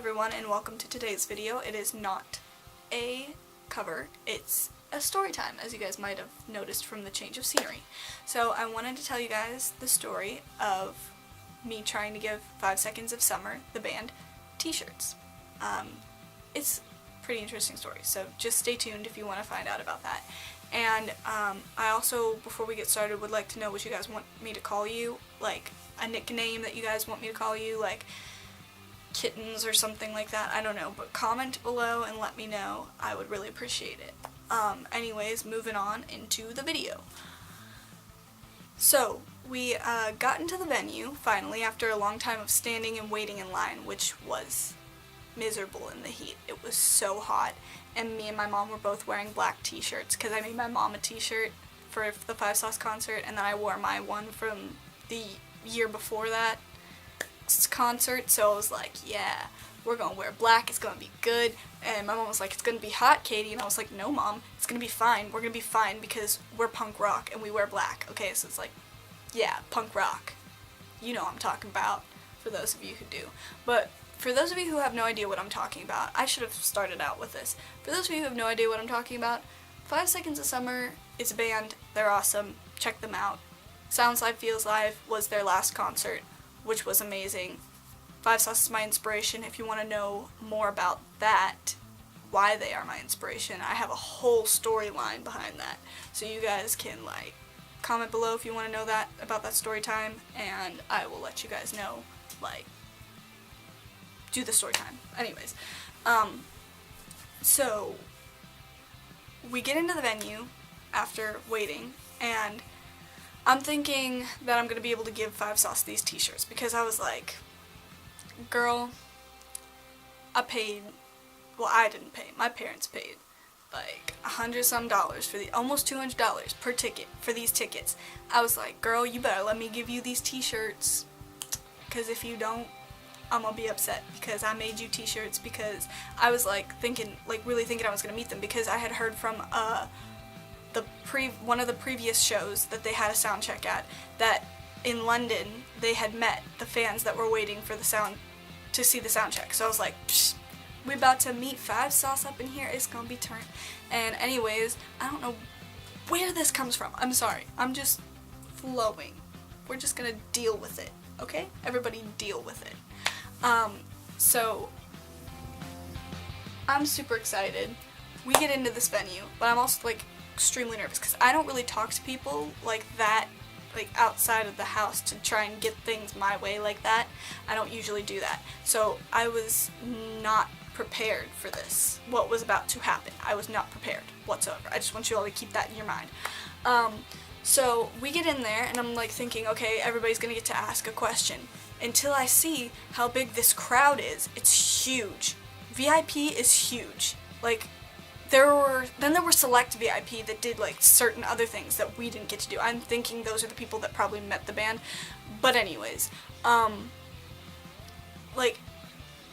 everyone, and welcome to today's video. It is not a cover, it's a story time, as you guys might have noticed from the change of scenery. So I wanted to tell you guys the story of me trying to give 5 Seconds of Summer, the band, t-shirts. It's a pretty interesting story, so just stay tuned if you want to find out about that. And I also, before we get started, would like to know what you guys want me to call you, like a nickname that you guys want me to call you, like Kittens or something like that, I don't know, but comment below and let me know. I would really appreciate it. Anyways, moving on into the video. So, we got into the venue, finally, after a long time of standing and waiting in line, which was miserable in the heat. It was so hot, and me and my mom were both wearing black t-shirts, because I made my mom a t-shirt for the Five Sauce concert, and then I wore my one from the year before that concert, so I was like, yeah, we're gonna wear black, it's gonna be good. And my mom was like, it's gonna be hot, Katie, and I was like, no mom, it's gonna be fine, we're gonna be fine because we're punk rock and we wear black. Okay, so it's like, yeah, punk rock, you know what I'm talking about, for those of you who do. But for those of you who have no idea what I'm talking about, I should have started out with this. For those of you who have no idea what I'm talking about, 5 Seconds of Summer is a band, they're awesome, check them out. Sounds Live Feels Live was their last concert, which was amazing. Five Sauce is my inspiration. If you want to know more about that, why they are my inspiration, I have a whole storyline behind that. So you guys can, like, comment below if you want to know that about that story time, and I will let you guys know, like, do the story time. Anyways, so we get into the venue after waiting, and I'm thinking that I'm going to be able to give Five Sauce these t-shirts, because I was like, girl, I paid, well, I didn't pay, my parents paid like $100-some for the, almost $200 per ticket for these tickets. I was like, girl, you better let me give you these t-shirts, because if you don't, I'm gonna be upset, because I made you t-shirts, because I was like thinking, like really thinking I was going to meet them, because I had heard from one of the previous shows that they had a sound check at, that in London they had met the fans that were waiting for the sound to see the sound check. So I was like, psh, we about to meet Five Sauce up in here, it's gonna be turned. And anyways, I don't know where this comes from. I'm sorry, I'm just flowing. We're just gonna deal with it, okay? Everybody deal with it. So I'm super excited. We get into this venue, but I'm also like extremely nervous, because I don't really talk to people like that, like outside of the house, to try and get things my way like that. I don't usually do that. So I was not prepared for this, what was about to happen. I was not prepared whatsoever. I just want you all to keep that in your mind. So we get in there, and I'm like thinking, okay, everybody's gonna get to ask a question, until I see how big this crowd is. It's huge. VIP is huge. Like, there were select VIP that did like certain other things that we didn't get to do. I'm thinking those are the people that probably met the band. But anyways, like,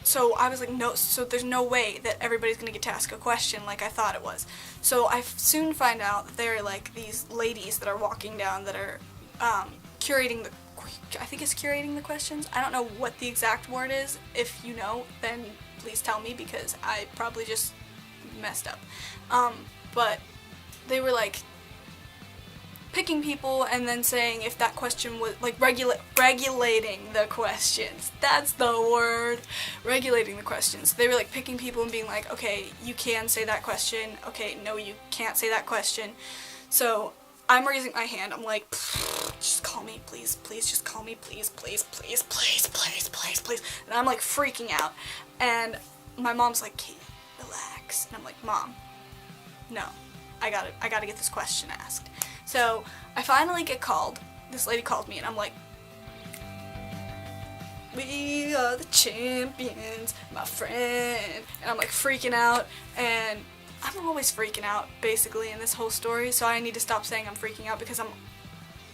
so I was like, no, so there's no way that everybody's gonna get to ask a question like I thought it was. So I soon find out that there are like these ladies that are walking down that are curating the, I think it's curating the questions. I don't know what the exact word is. If you know, then please tell me, because I probably just messed up. But they were like picking people and then saying if that question was like regulating the questions. That's the word. Regulating the questions. They were like picking people and being like, okay, you can say that question. Okay, no, you can't say that question. So I'm raising my hand. I'm like, just call me, please, please, just call me, please, please, please, please, please, please, please. And I'm like freaking out. And my mom's like, Katie, relax. And I'm like, Mom, no, I gotta get this question asked. So I finally get called. This lady called me, and I'm like, we are the champions, my friend. And I'm like freaking out, and I'm always freaking out basically in this whole story, so I need to stop saying I'm freaking out, because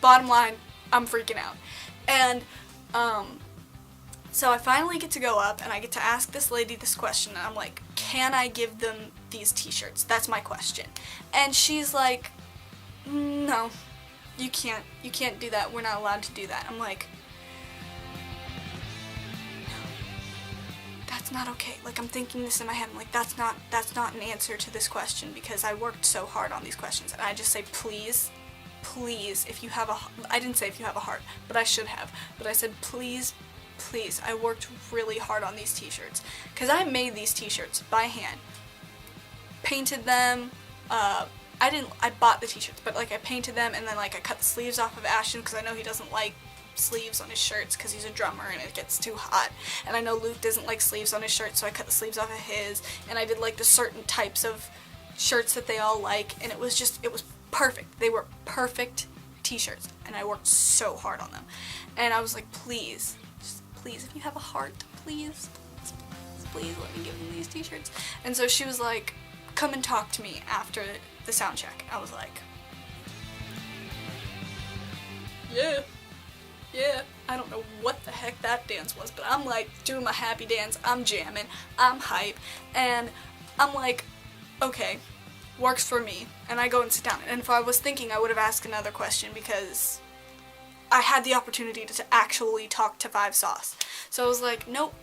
bottom line, I'm freaking out. And so I finally get to go up, and I get to ask this lady this question, and I'm like, can I give them these t-shirts? That's my question. And she's like, no, you can't do that, we're not allowed to do that. I'm like, not okay. Like, I'm thinking this in my head. I'm like, that's not an answer to this question because I worked so hard on these questions. And I just say, please, if you have I didn't say if you have a heart, but I should have. But I said, please, I worked really hard on these t-shirts. Because I made these t-shirts by hand. Painted them, I bought the t-shirts, but like I painted them and then like I cut the sleeves off of Ashton because I know he doesn't like sleeves on his shirts because he's a drummer and it gets too hot. And I know Luke doesn't like sleeves on his shirt, so I cut the sleeves off of his, and I did like the certain types of shirts that they all like, and it was perfect. They were perfect t-shirts, and I worked so hard on them. And I was like, please, if you have a heart, please let me give them these t-shirts. And so she was like, come and talk to me after the sound check. I was like, yeah, I don't know what the heck that dance was, but I'm like doing my happy dance, I'm jamming, I'm hype, and I'm like, okay, works for me. And I go and sit down, and if I was thinking, I would have asked another question because I had the opportunity to actually talk to Five Sauce. So I was like, nope,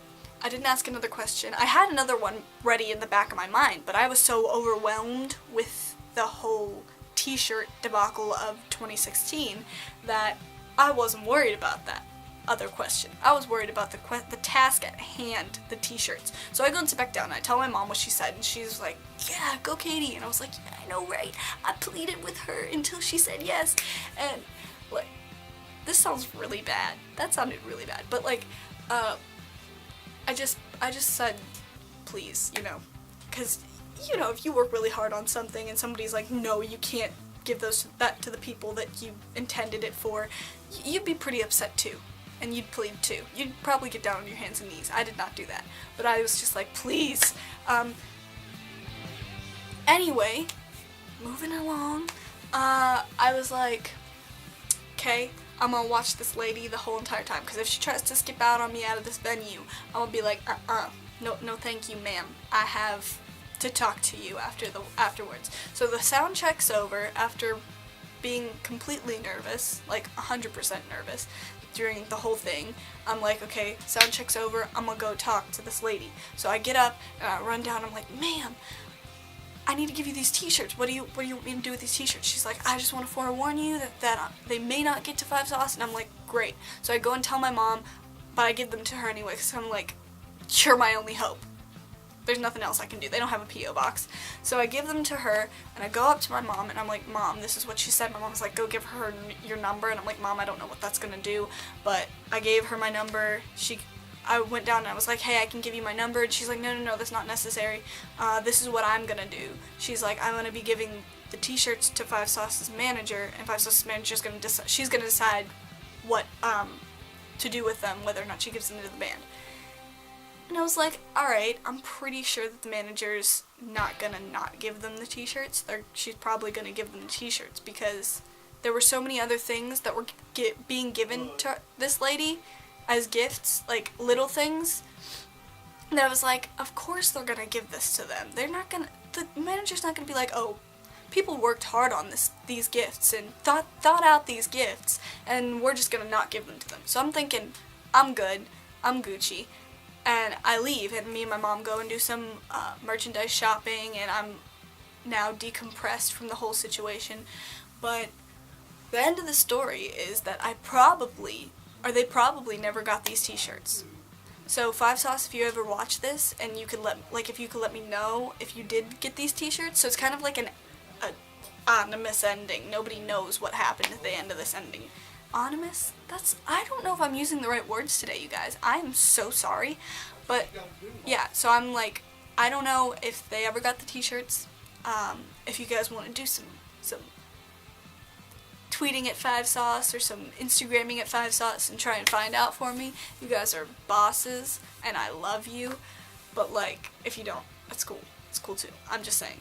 I didn't ask another question. I had another one ready in the back of my mind, but I was so overwhelmed with the whole t-shirt debacle of 2016 that I wasn't worried about that other question. I was worried about the task at hand, the t-shirts. So I go and sit back down and I tell my mom what she said, and she's like, yeah, go Katie. And I was like, yeah, I know, right? I pleaded with her until she said yes. And like, this sounds really bad. That sounded really bad. But like, I just said, please, you know, because, you know, if you work really hard on something and somebody's like, no, you can't give that to the people that you intended it for, you'd be pretty upset too, and you'd plead too. You'd probably get down on your hands and knees. I did not do that, but I was just like, please. Anyway, moving along, I was like, okay, I'm gonna watch this lady the whole entire time, because if she tries to skip out on me out of this venue, I'm gonna be like, no thank you, ma'am. I have to talk to you afterwards. So the sound check's over after being completely nervous, like 100% nervous during the whole thing. I'm like, okay, sound check's over, I'm gonna go talk to this lady. So I get up and I run down, I'm like, ma'am, I need to give you these t-shirts. What do you want me to do with these t-shirts? She's like, I just want to forewarn you that they may not get to Five Sauce. And I'm like, great. So I go and tell my mom, but I give them to her anyway, because I'm like, you're my only hope. There's nothing else I can do. They don't have a P.O. box. So I give them to her, and I go up to my mom, and I'm like, Mom, this is what she said. My mom's like, go give her your number. And I'm like, Mom, I don't know what that's going to do. But I gave her my number. I went down and I was like, hey, I can give you my number. And she's like, no, that's not necessary. This is what I'm going to do. She's like, I'm going to be giving the t-shirts to Five Sauce's manager, and Five Sauce's manager's going to she's going to decide what to do with them, whether or not she gives them to the band. And I was like, alright, I'm pretty sure that the manager's not going to not give them the t-shirts. She's probably going to give them the t-shirts, because there were so many other things that were being given to this lady as gifts, like little things, that I was like, of course they're gonna give this to them. The manager's not gonna be like, oh, people worked hard on these gifts and thought out these gifts, and we're just gonna not give them to them. So I'm thinking, I'm good, I'm Gucci, and I leave, and me and my mom go and do some merchandise shopping, and I'm now decompressed from the whole situation. But the end of the story is that they probably never got these t-shirts. So Five Sauce, if you ever watch this, and if you could let me know if you did get these t-shirts. So it's kind of like an anonymous ending. Nobody knows what happened at the end of this ending. Anonymous? I don't know if I'm using the right words today, you guys. I'm so sorry. But yeah, so I'm like, I don't know if they ever got the t-shirts. If you guys want to do some tweeting at Five Sauce or some Instagramming at Five Sauce and try and find out for me. You guys are bosses, and I love you. But like, if you don't, that's cool. It's cool too. I'm just saying.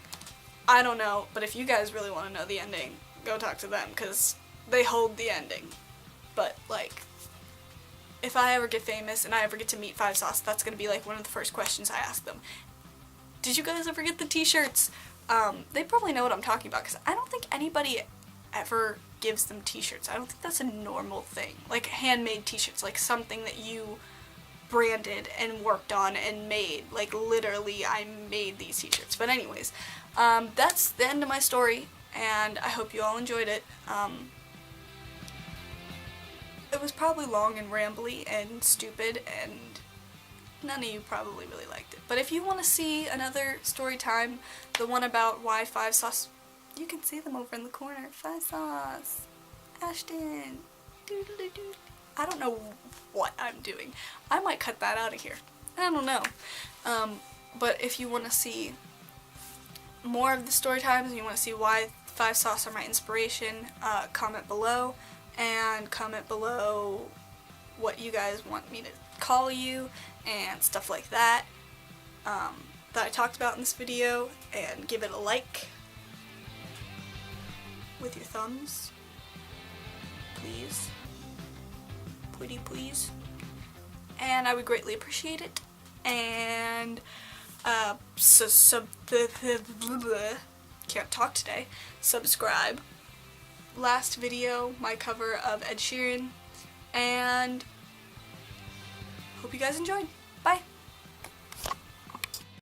I don't know, but if you guys really want to know the ending, go talk to them, because they hold the ending. But like, if I ever get famous and I ever get to meet Five Sauce, that's going to be like one of the first questions I ask them. Did you guys ever get the t-shirts? They probably know what I'm talking about, because I don't think anybody ever gives them t-shirts. I don't think that's a normal thing. Like handmade t-shirts, like something that you branded and worked on and made. Like, literally, I made these t-shirts. But anyways, that's the end of my story, and I hope you all enjoyed it. It was probably long and rambly and stupid, and none of you probably really liked it. But if you want to see another story time, the one about why 5 sauce, you can see them over in the corner. 5 sauce, Ashton, doo-doo-doo-doo. I don't know what I'm doing. I might cut that out of here. I don't know. But if you want to see more of the story times and you want to see why 5 sauce are my inspiration, comment below. And comment below what you guys want me to call you and stuff like that that I talked about in this video, and give it a like with your thumbs, please, pretty please, and I would greatly appreciate it. And can't talk today. Subscribe. Last video, my cover of Ed Sheeran, and hope you guys enjoyed. Bye!